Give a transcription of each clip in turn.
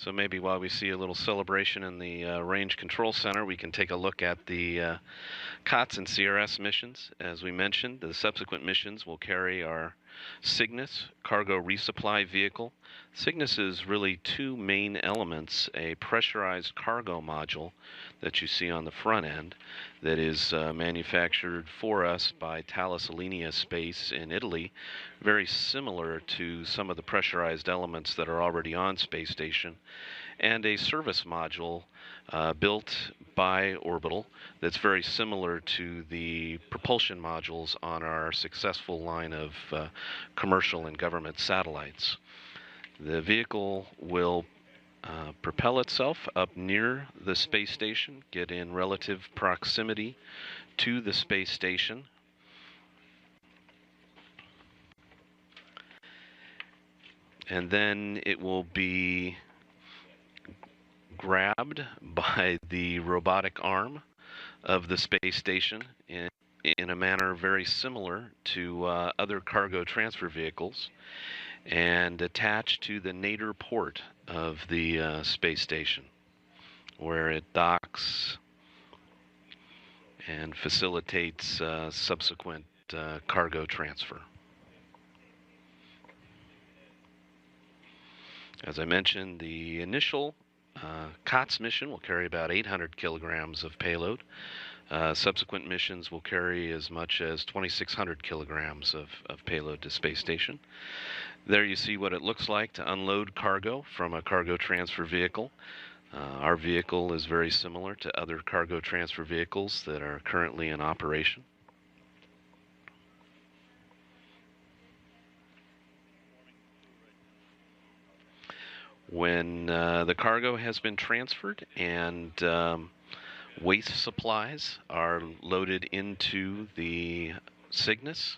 So maybe while we see a little celebration in the Range Control Center, we can take a look at the COTS and CRS missions. As we mentioned, the subsequent missions will carry our Cygnus cargo resupply vehicle. Cygnus is really two main elements: a pressurized cargo module that you see on the front end that is manufactured for us by Thales Alenia Space in Italy, very similar to some of the pressurized elements that are already on Space Station, and a service module built by Orbital that's very similar to the propulsion modules on our successful line of commercial and government satellites. The vehicle will propel itself up near the space station, get in relative proximity to the space station, and then it will be grabbed by the robotic arm of the space station in a manner very similar to other cargo transfer vehicles, and attached to the nadir port of the space station, where it docks and facilitates subsequent cargo transfer. As I mentioned, the initial COTS mission will carry about 800 kilograms of payload. Subsequent missions will carry as much as 2,600 kilograms of payload to space station. There you see what it looks like to unload cargo from a cargo transfer vehicle. Our vehicle is very similar to other cargo transfer vehicles that are currently in operation. When the cargo has been transferred and waste supplies are loaded into the Cygnus,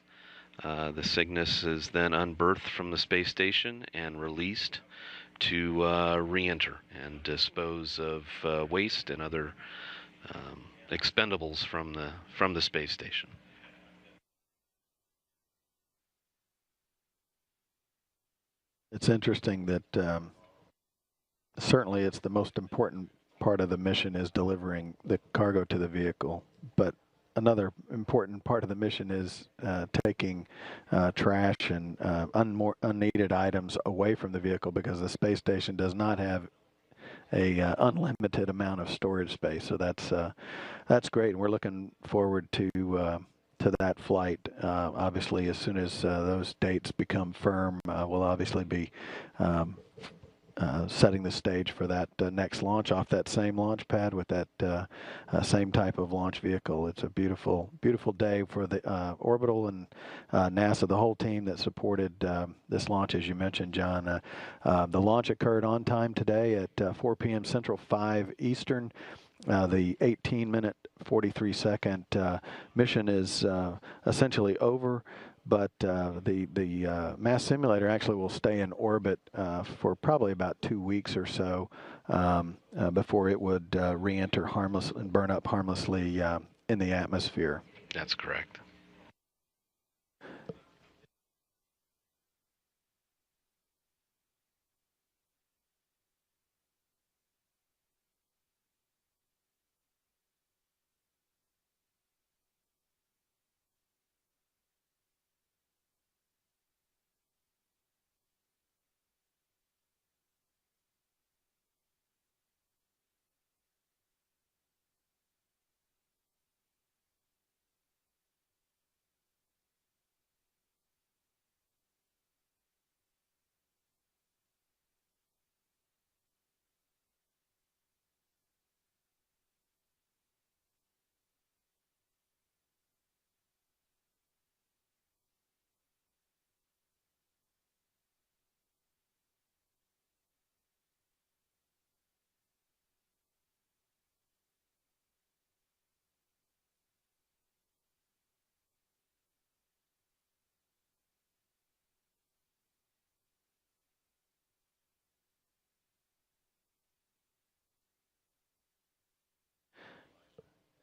the Cygnus is then unberthed from the space station and released to re-enter and dispose of waste and other expendables from the space station. It's interesting that certainly it's the most important part of the mission is delivering the cargo to the vehicle, but another important part of the mission is taking trash and unneeded items away from the vehicle, because the space station does not have a unlimited amount of storage space. So that's great, and we're looking forward to that flight. Obviously, as soon as those dates become firm, we'll obviously be setting the stage for that next launch off that same launch pad with that same type of launch vehicle. It's a beautiful, beautiful day for the Orbital and NASA, the whole team that supported this launch, as you mentioned, John. The launch occurred on time today at 4 p.m. Central, 5 Eastern. The 18-minute, 43-second mission is essentially over, but the mass simulator actually will stay in orbit for probably about 2 weeks or so before it would re-enter harmless and burn up harmlessly in the atmosphere. That's correct.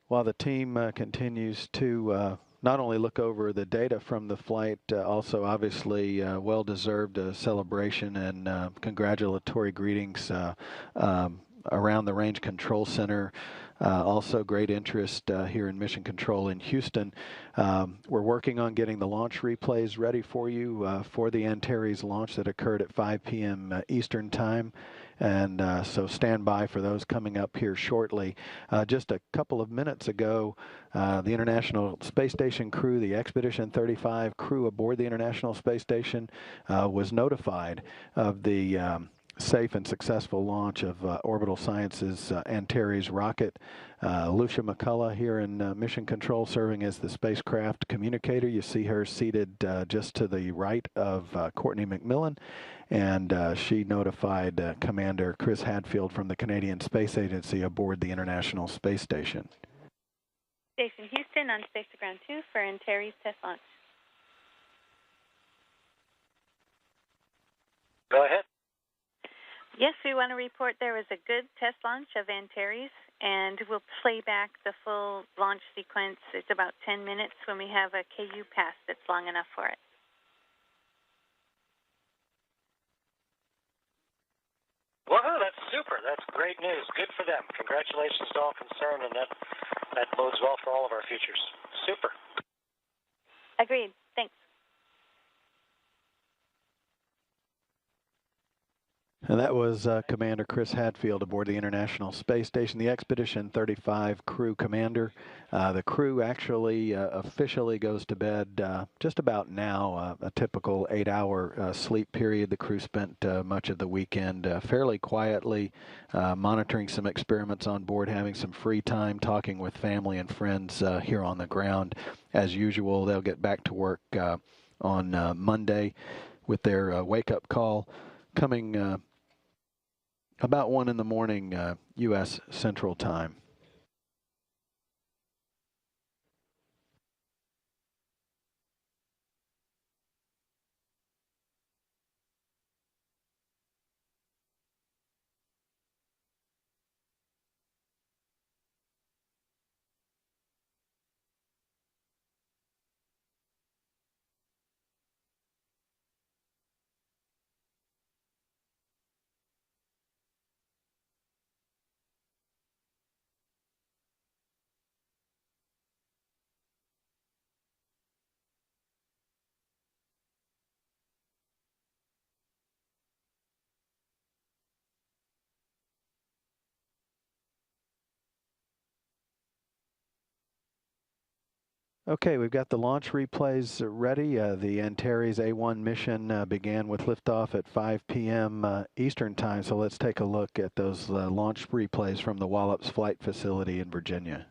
While the team continues to not only look over the data from the flight, also obviously well-deserved celebration and congratulatory greetings around the Range Control Center. Also great interest here in Mission Control in Houston. We're working on getting the launch replays ready for you for the Antares launch that occurred at 5 p.m. Eastern Time. And so stand by for those coming up here shortly. Just a couple of minutes ago, the International Space Station crew, the Expedition 35 crew aboard the International Space Station, was notified of the safe and successful launch of Orbital Sciences' Antares rocket. Lucia McCullough here in Mission Control serving as the spacecraft communicator. You see her seated just to the right of Courtney McMillan, and she notified Commander Chris Hadfield from the Canadian Space Agency aboard the International Space Station. Station Houston on Space to Ground 2 for Antares test launch. Go ahead. Yes, we want to report there was a good test launch of Antares, and we'll play back the full launch sequence. It's about 10 minutes when we have a KU pass that's long enough for it. Woohoo, that's super. That's great news. Good for them. Congratulations to all concerned, and that bodes well for all of our futures. Super. Agreed. Thanks. And that was Commander Chris Hadfield aboard the International Space Station, the Expedition 35 crew commander. The crew actually officially goes to bed just about now, a typical 8-hour sleep period. The crew spent much of the weekend fairly quietly monitoring some experiments on board, having some free time, talking with family and friends here on the ground. As usual, they'll get back to work on Monday with their wake-up call coming about 1 in the morning, U.S. Central Time. Okay, we've got the launch replays ready. The Antares A1 mission began with liftoff at 5 p.m. Eastern Time, so let's take a look at those launch replays from the Wallops Flight Facility in Virginia.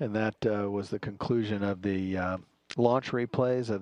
And that was the conclusion of the launch replays of